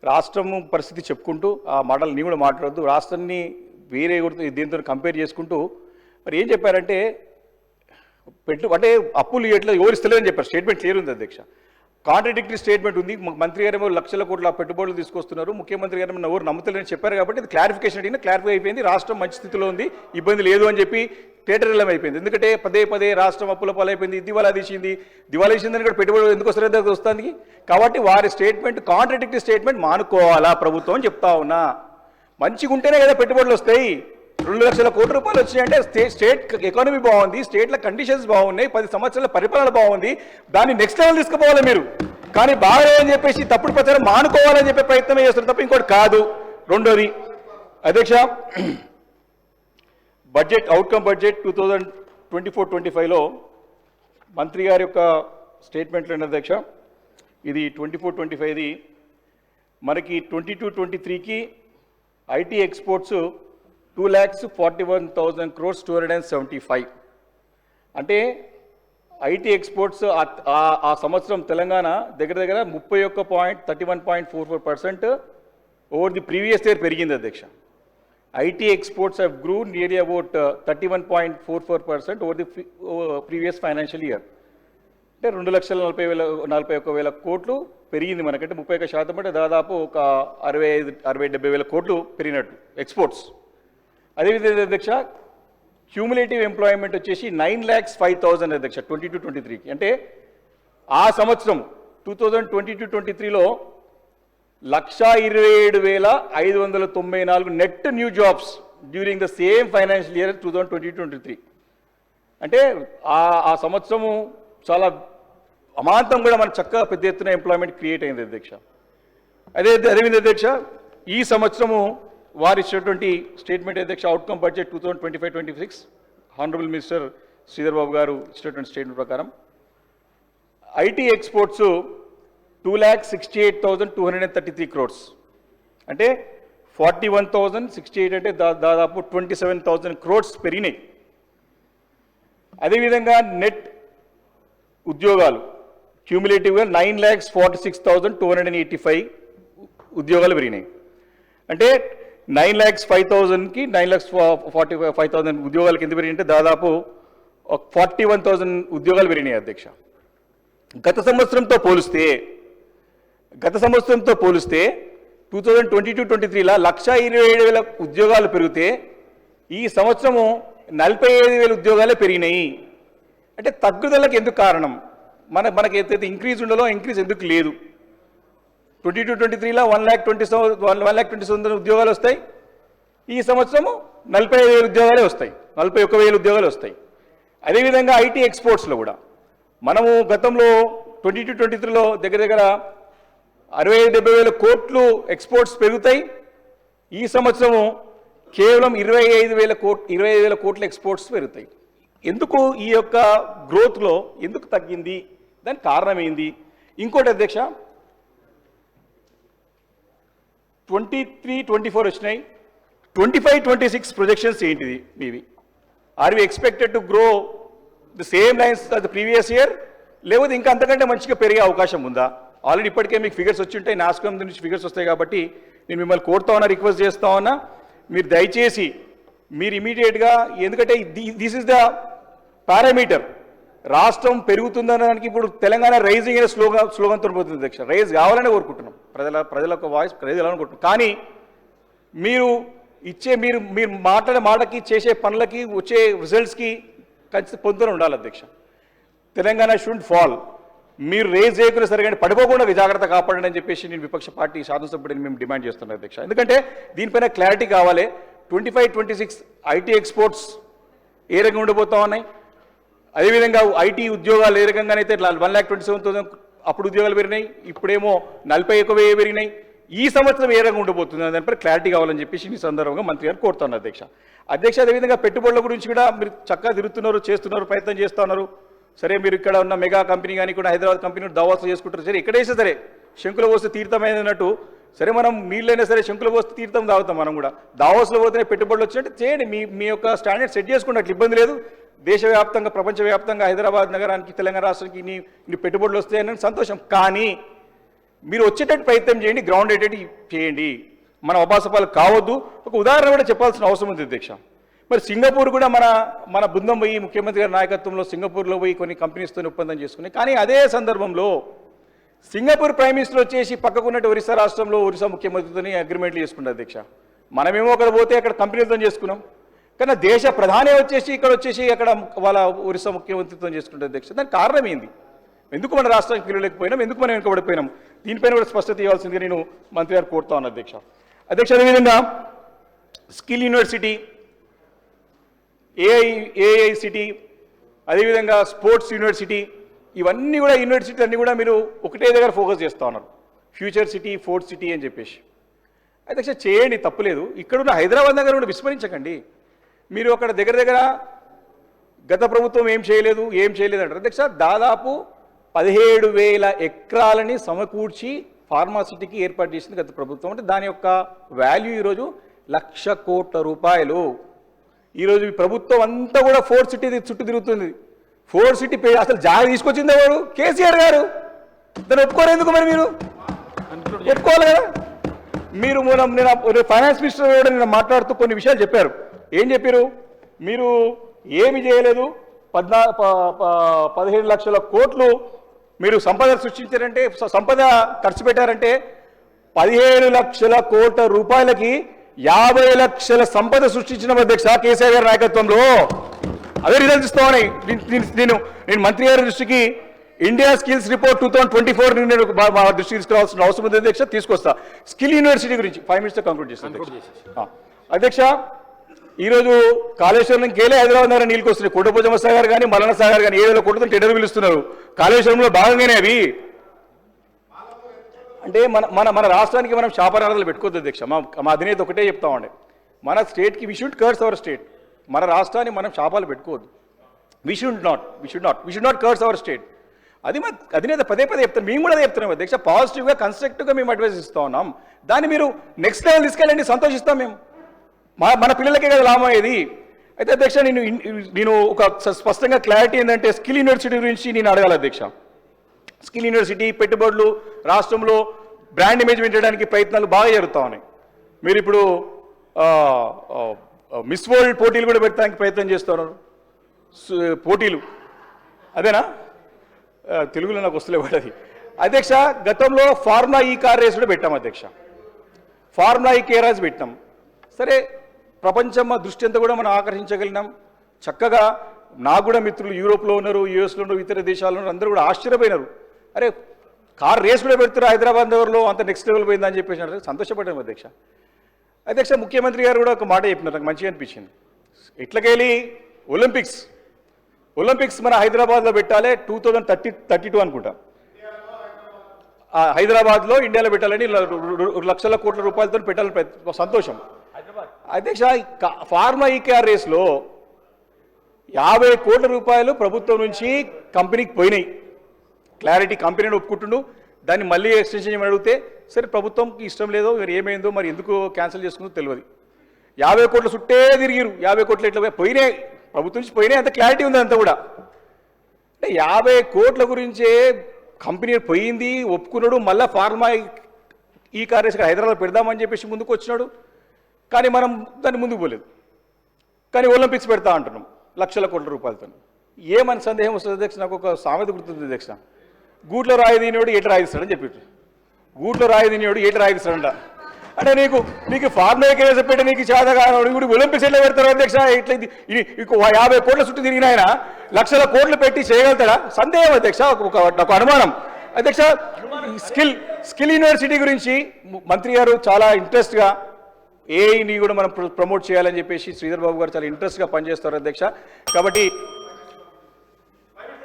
రాష్ట్రం పరిస్థితి చెప్పుకుంటూ ఆ మాటలు నీ కూడా మాట్లాడద్దు, రాష్ట్రాన్ని వేరే దీంతో కంపేర్ చేసుకుంటూ మరి ఏం చెప్పారంటే అంటే అప్పులు ఎట్లా ఎవరు ఇస్తలేదని చెప్పారు. స్టేట్మెంట్ క్లియర్ ఉంది అధ్యక్ష. కాంట్రడిక్టరీ స్టేట్మెంట్ ఉంది. మంత్రి గారేమో లక్షల కోట్ల పెట్టుబడులు తీసుకొస్తున్నారు, ముఖ్యమంత్రి గారు ఎవరు నమ్ముతలేని చెప్పారు. కాబట్టి ఇది క్లారిఫికేషన్ అడిగినా క్లారిఫై అయిపోయింది. రాష్ట్రం మంచి స్థితిలో ఉంది, ఇబ్బంది లేదు అని చెప్పి టేటరిలం అయిపోయింది. ఎందుకంటే పదే పదే రాష్ట్రం అప్పుల పాలైపోయింది, దివాలా తీసిందని కూడా పెట్టుబడులు ఎందుకు వస్తుంది. కాబట్టి వారి స్టేట్మెంట్ కాంట్రడిక్టరీ స్టేట్మెంట్ మానుకోవాలా ప్రభుత్వం అని చెప్తా ఉన్నా. మంచిగా ఉంటేనే కదా పెట్టుబడులు వస్తాయి. 2 లక్షల కోట్ల రూపాయలు వచ్చినాయంటే స్టేట్ ఎకానమీ బాగుంది, స్టేట్ల కండిషన్స్ బాగున్నాయి, 10 సంవత్సరాల పరిపాలన బాగుంది, దాన్ని నెక్స్ట్ లెవెల్ తీసుకుపోవాలి మీరు. కానీ బాగాలేదని చెప్పేసి తప్పుడు ప్రచారం మానుకోవాలని చెప్పే ప్రయత్నమే చేస్తారు తప్ప ఇంకోటి కాదు. రెండోది అధ్యక్ష, బడ్జెట్ అవుట్కమ్ బడ్జెట్ 2024-25లో మంత్రి గారి యొక్క స్టేట్మెంట్లో అధ్యక్ష, ఇది 24-25ది మనకి 22-23కి ఐటీ ఎక్స్పోర్ట్స్ 2,41,000 crores 275. అంటే ఐటీ ఎక్స్పోర్ట్స్ ఆ సంవత్సరం తెలంగాణ దగ్గర 31.44% ఓవర్ ది ప్రీవియస్ ఇయర్ పెరిగింది అధ్యక్ష. IT exports have grew nearly about 31.44% over the previous financial year. అంటే 2,41,000 కోట్లు పెరిగింది మనకంటే 31% అంటే దాదాపు ఒక 60-70 కోట్లు పెరిగినట్టు ఎక్స్పోర్ట్స్. అదేవిధంగా అధ్యక్ష, క్యూములేటివ్ ఎంప్లాయ్మెంట్ వచ్చేసి 9,05,000 అధ్యక్ష 22-23కి. అంటే ఆ సంవత్సరం 2022-23లో 1,27,594 net new jobs during the same financial year 2022-23. అంటే ఆ సంవత్సరము చాలా అమాంతం కూడా మన చక్కగా పెద్ద ఎత్తున ఎంప్లాయ్మెంట్ క్రియేట్ అయింది అధ్యక్ష. అదేవిధంగా అధ్యక్ష, ఈ సంవత్సరము వారు ఇచ్చినటువంటి స్టేట్మెంట్ అధ్యక్ష, outcome budget 2025-26 honourable minister Sridhar Babu గారు ఇచ్చినటువంటి స్టేట్మెంట్ ప్రకారం ఐటీ ఎక్స్పోర్ట్స్ 2,68,233 crores. అంటే 41,068 అంటే దాదాపు 27,000 crores పెరిగినాయి. అదేవిధంగా నెట్ ఉద్యోగాలు క్యూములేటివ్గా 9,46,285 ఉద్యోగాలు పెరిగినాయి. అంటే 9,05,000కి 9,45,000 ఉద్యోగాలు కింద పెరిగింటే దాదాపు 41,000 ఉద్యోగాలు పెరిగినాయి అధ్యక్ష. గత సంవత్సరంతో పోలిస్తే 2022-23లా 1,27,000 ఉద్యోగాలు పెరిగితే ఈ సంవత్సరము 45,000 ఉద్యోగాలే పెరిగినాయి. అంటే తగ్గుదలకు ఎందుకు కారణం? మనకి ఏదైతే ఇంక్రీజ్ ఉండాలో ఇంక్రీజ్ ఎందుకు లేదు? 22-23లా 1,20,000 ఉద్యోగాలు వస్తాయి, ఈ సంవత్సరము 45,000 ఉద్యోగాలే వస్తాయి, 41,000 ఉద్యోగాలు వస్తాయి. అదేవిధంగా ఐటీ ఎక్స్పోర్ట్స్లో కూడా మనము గతంలో 22-23లో దగ్గర 65-70,000 కోట్లు ఎక్స్పోర్ట్స్ పెరుగుతాయి, ఈ సంవత్సరము కేవలం 25,000 కోట్ల ఎక్స్పోర్ట్స్ పెరుగుతాయి. ఎందుకు ఈ యొక్క గ్రోత్లో ఎందుకు తగ్గింది? దానికి కారణం ఏంది? ఇంకోటి అధ్యక్ష, 23-24 వచ్చినాయి, 25-26 ప్రొజెక్షన్స్ ఏంటిది మీవి? Are we expected to grow the same lines the previous year, లేకపోతే ఇంకా అంతకంటే మంచిగా పెరిగే అవకాశం ఉందా? ఆల్రెడీ ఇప్పటికే మీకు ఫిగర్స్ వచ్చి ఉంటాయి, నాస్కామ్ నుంచి ఫిగర్స్ వస్తాయి. కాబట్టి నేను మిమ్మల్ని కోరుతా ఉన్నా, రిక్వెస్ట్ చేస్తా ఉన్నా, మీరు దయచేసి మీరు ఇమీడియట్గా, ఎందుకంటే దిస్ ఇస్ ద పారామీటర్. రాష్ట్రం పెరుగుతుందనడానికి ఇప్పుడు తెలంగాణ రైజింగ్ అనే స్లోగన్తో పోతుంది అధ్యక్ష. రైజ్ కావాలని కోరుకుంటున్నాం, ప్రజల యొక్క వాయిస్ రైజ్ కావాలని కోరుకుంటున్నాం. కానీ మీరు మాట్లాడే మాటకి, చేసే పనులకి, వచ్చే రిజల్ట్స్కి ఖచ్చితంగా పొందుతూనే ఉండాలి అధ్యక్ష. Telangana should fall. మీరు రేజ్ చేయకుండా సరే కానీ పడిపోకుండా జాగ్రత్త కాపాడండి అని చెప్పేసి నేను విపక్ష పార్టీ శాసనసభ్యుడిని మేము డిమాండ్ చేస్తున్నాం అధ్యక్ష. ఎందుకంటే దీనిపైన క్లారిటీ కావాలి. 25-26 ఐటీ ఎక్స్పోర్ట్స్ ఏ రకంగా ఉండిపోతా ఉన్నాయి, అదేవిధంగా ఐటీ ఉద్యోగాలు ఏ రకంగానైతే 1,27,000 అప్పుడు ఉద్యోగాలు పెరిగినాయి, ఇప్పుడేమో 41,000 పెరిగినాయి, ఈ సంవత్సరం ఏ రకంగా ఉండిపోతుంది దానిపై క్లారిటీ కావాలని చెప్పేసి ఈ సందర్భంగా మంత్రి గారు కోరుతున్నారు అధ్యక్ష. అదేవిధంగా పెట్టుబడుల గురించి కూడా మీరు చక్కగా తిరుగుతున్నారు, చేస్తున్నారు, ప్రయత్నం చేస్తున్నారు. సరే, మీరు ఇక్కడ ఉన్న మెగా కంపెనీ కానీ కూడా హైదరాబాద్ కంపెనీ దావాస్లో చేసుకుంటారు. సరే, ఎక్కడైతే సరే శంకుల పోస్తే తీర్థమైనట్టు, సరే మనం నీళ్ళైనా సరే శంకుల పోస్తే తీర్థం తాగుతాం. మనం కూడా దావాస్లో పోతేనే పెట్టుబడులు వచ్చినట్టు చేయండి. మీ యొక్క స్టాండర్డ్ సెట్ చేసుకున్నట్లు ఇబ్బంది లేదు. దేశవ్యాప్తంగా, ప్రపంచవ్యాప్తంగా హైదరాబాద్ నగరానికి, తెలంగాణ రాష్ట్రానికి ఇన్ని పెట్టుబడులు వస్తాయని సంతోషం. కానీ మీరు వచ్చేటట్టు ప్రయత్నం చేయండి, గ్రౌండ్ అయ్యేటట్టు చేయండి. మనం అబాసపాలు కావద్దు. ఒక ఉదాహరణ కూడా చెప్పాల్సిన అవసరం ఉంది అధ్యక్ష. మరి సింగపూర్ కూడా మన బృందం పోయి ముఖ్యమంత్రి గారి నాయకత్వంలో సింగపూర్లో పోయి కొన్ని కంపెనీస్తో ఒప్పందం చేసుకున్నాయి. కానీ అదే సందర్భంలో సింగపూర్ ప్రైమ్ మినిస్టర్ వచ్చేసి పక్కకున్నట్టు ఒరిస్సా రాష్ట్రంలో ఒరిస్సా ముఖ్యమంత్రితో అగ్రిమెంట్లు చేసుకున్నారు అధ్యక్ష. మనమేమో అక్కడ పోతే అక్కడ కంపెనీలతో చేసుకున్నాం. కానీ దేశ ప్రధాని వచ్చేసి అక్కడ వాళ్ళ ఒరిస్సా ముఖ్యమంత్రితో చేసుకుంటారు అధ్యక్ష. దానికి కారణం ఏంది? ఎందుకు మన రాష్ట్రానికి పిలవలేకపోయినాం? ఎందుకు మనం వెనుకబడిపోయినాం? దీనిపైన కూడా స్పష్టత ఇవ్వాల్సిందిగా నేను మంత్రి గారు కోరుతా ఉన్నాను అధ్యక్ష. అదేవిధంగా స్కిల్ యూనివర్సిటీ, ఏఐసిటీ, అదేవిధంగా స్పోర్ట్స్ యూనివర్సిటీ, ఇవన్నీ కూడా యూనివర్సిటీ అన్నీ కూడా మీరు ఒకటే దగ్గర ఫోకస్ చేస్తూ ఉన్నారు. ఫ్యూచర్ సిటీ, ఫోర్త్ సిటీ అని చెప్పేసి. అధ్యక్ష చేయండి, తప్పులేదు. ఇక్కడున్న హైదరాబాద్ దగ్గర కూడా విస్మరించకండి. మీరు అక్కడ దగ్గర గత ప్రభుత్వం ఏం చేయలేదు అంటారు అధ్యక్ష. దాదాపు 17,000 ఎకరాలని సమకూర్చి ఫార్మాసిటీకి ఏర్పాటు చేసింది గత ప్రభుత్వం. అంటే దాని యొక్క వాల్యూ ఈరోజు 1,00,000 కోట్ల రూపాయలు. ఈరోజు ఈ ప్రభుత్వం అంతా కూడా ఫోర్త్ సిటీ చుట్టూ తిరుగుతుంది. ఫోర్త్ సిటీ అసలు జాగా తీసుకొచ్చింది ఎవరు? కేసీఆర్ గారు. దాన్ని ఒప్పుకోరేందుకు మరి? మీరు ఒప్పుకోవాలి కదా. మీరు నేను ఫైనాన్స్ మినిస్టర్ కూడా నేను మాట్లాడుతూ కొన్ని విషయాలు చెప్పారు. ఏం చెప్పారు? మీరు ఏమి చేయలేదు, 17 లక్షల కోట్లు మీరు సంపద సృష్టించారంటే, సంపద ఖర్చు పెట్టారంటే 15 లక్షల కోట్ల రూపాయలకి 50 లక్షల సంపద సృష్టించిన అధ్యక్ష కేసీఆర్ గారి నాయకత్వంలో. అదే రిజల్ట్స్ ఇస్తామని నేను మంత్రి గారి దృష్టికి ఇండియా స్కిల్స్ రిపోర్ట్ 2024 నేను మా దృష్టికి తీసుకురావాల్సిన అవసరం ఉంది అధ్యక్ష. తీసుకొస్తా. స్కిల్ యూనివర్సిటీ గురించి 5 మినిట్స్తో కంక్లూడ్ చేస్తాను అధ్యక్ష. ఈరోజు కాళేశ్వరం కేలే హైదరాబాద్ నగరం నీళ్ళకి వస్తున్నాయి. కోటపోజమ్మ సాగర్ కానీ మల్లన్న సాగర్ కానీ 7,000 కోట్లతో టెండర్ పిలుస్తున్నారు. కాళేశ్వరంలో భాగంగానే అవి. అంటే మన రాష్ట్రానికి మనం శాపనార్థాలు పెట్టుకోవద్దు అధ్యక్ష. మా అధినేత ఒకటే చెప్తామండి, మన స్టేట్కి we should curse our state. మన రాష్ట్రాన్ని మనం శాపాలు పెట్టుకోవద్దు. We should not curse our state. అది మా అధినేత పదే చెప్తాను. మేము కూడా అదే చెప్తున్నాం అధ్యక్ష. పాజిటివ్గా కన్స్ట్రక్టివ్గా మేము అడ్వైస్ ఇస్తూ ఉన్నాం. దాన్ని మీరు నెక్స్ట్ లెవెల్ తీసుకెళ్ళండి, సంతోషిస్తాం మేము. మన పిల్లలకే కదా లాభం అయ్యేది. అయితే అధ్యక్ష నేను ఒక స్పష్టంగా క్లారిటీ ఏంటంటే స్కిల్ యూనివర్సిటీ గురించి నేను అడగాలి అధ్యక్ష. స్కిల్ యూనివర్సిటీ పెట్టుబడులు రాష్ట్రంలో బ్రాండ్ ఇమేజ్ పెంచడానికి ప్రయత్నాలు బాగా జరుగుతూ ఉన్నాయి. మీరు ఇప్పుడు మిస్ వరల్డ్ పోటీలు కూడా పెట్టడానికి ప్రయత్నం చేస్తున్నారు. పోటీలు అదేనా? తెలుగులో నాకు వస్తలేవు అది అధ్యక్ష. గతంలో ఫార్ములా ఈ కార్ రేస్ కూడా పెట్టాం అధ్యక్ష. ఫార్ములా ఈ కేరాజ్ పెట్టాం. సరే, ప్రపంచం దృష్టి అంతా కూడా మనం ఆకర్షించగలిగినాం. చక్కగా నాకు కూడా మిత్రులు యూరోప్లో ఉన్నారు, యూఎస్లో ఉన్నారు, ఇతర దేశాల్లో ఉన్నారు. అందరూ కూడా ఆశ్చర్యపోయినారు. అరే, కార్ రేస్ కూడా పెడుతున్నారు హైదరాబాద్ నగర్లో, అంత నెక్స్ట్ లెవెల్ పోయిందని చెప్పేసి సంతోషపడ్డాం అధ్యక్ష. అధ్యక్ష ముఖ్యమంత్రి గారు కూడా ఒక మాట చెప్పినారు, నాకు మంచిగా అనిపించింది. ఇట్లకెళ్ళి ఒలింపిక్స్ మన హైదరాబాద్లో పెట్టాలి 2032 అనుకుంటా. హైదరాబాద్లో ఇండియాలో పెట్టాలని 1,00,000 కోట్ల రూపాయలతో పెట్టాలని సంతోషం అధ్యక్ష. ఫార్మా ఈకేఆర్ రేస్లో 50 కోట్ల రూపాయలు ప్రభుత్వం నుంచి కంపెనీకి పోయినాయి. క్లారిటీ కంపెనీని ఒప్పుకుంటుండు. దాన్ని మళ్ళీ ఎక్స్టెన్షన్ చేయమని అడిగితే సరే ప్రభుత్వంకి ఇష్టం లేదో మరి ఏమైందో మరి ఎందుకు క్యాన్సిల్ చేసుకుందో తెలియదు. 50 కోట్ల చుట్టే తిరిగిరు. 50 కోట్లు ఎట్లా పోయినాయి, ప్రభుత్వం నుంచి పోయినాయి, అంత క్లారిటీ ఉంది అంతా కూడా. అంటే 50 కోట్ల గురించే కంపెనీ పోయింది, ఒప్పుకున్నాడు. మళ్ళీ ఫార్మా ఈ కార్ రేస్ హైదరాబాద్ పెడదామని చెప్పేసి ముందుకు వచ్చినాడు. కానీ మనం దాన్ని ముందుకు పోలేదు. కానీ ఒలింపిక్స్ పెడతా అంటున్నాం 1,00,000 కోట్ల రూపాయలతో. ఏమని సందేహం వస్తుంది అధ్యక్ష? నాకు ఒక సామెత గుర్తుంది అధ్యక్ష. గూట్లో రాయి తినేవాడు ఏటి రాయిస్తాడని చెప్పి, గూట్లో రాయి తినేవాడు ఏటి రాయిస్తాడంట. అంటే నీకు ఫార్మా కేసు పెట్టి నీకు చేత కానివాడు ఇప్పుడు ఒలింపిక్స్ ఎట్లా పెడతారు అధ్యక్ష? ఇట్లా 50 కోట్ల చుట్టూ తిరిగిన ఆయన 1,00,000 కోట్లు పెట్టి చేయగలుగుతాడా? సందేహం అధ్యక్ష, ఒక అనుమానం అధ్యక్ష. స్కిల్ యూనివర్సిటీ గురించి మంత్రి గారు చాలా ఇంట్రెస్ట్గా ఏఐని కూడా మనం ప్రమోట్ చేయాలని చెప్పేసి శ్రీధర్ బాబు గారు చాలా ఇంట్రెస్ట్గా పనిచేస్తారు అధ్యక్ష. కాబట్టి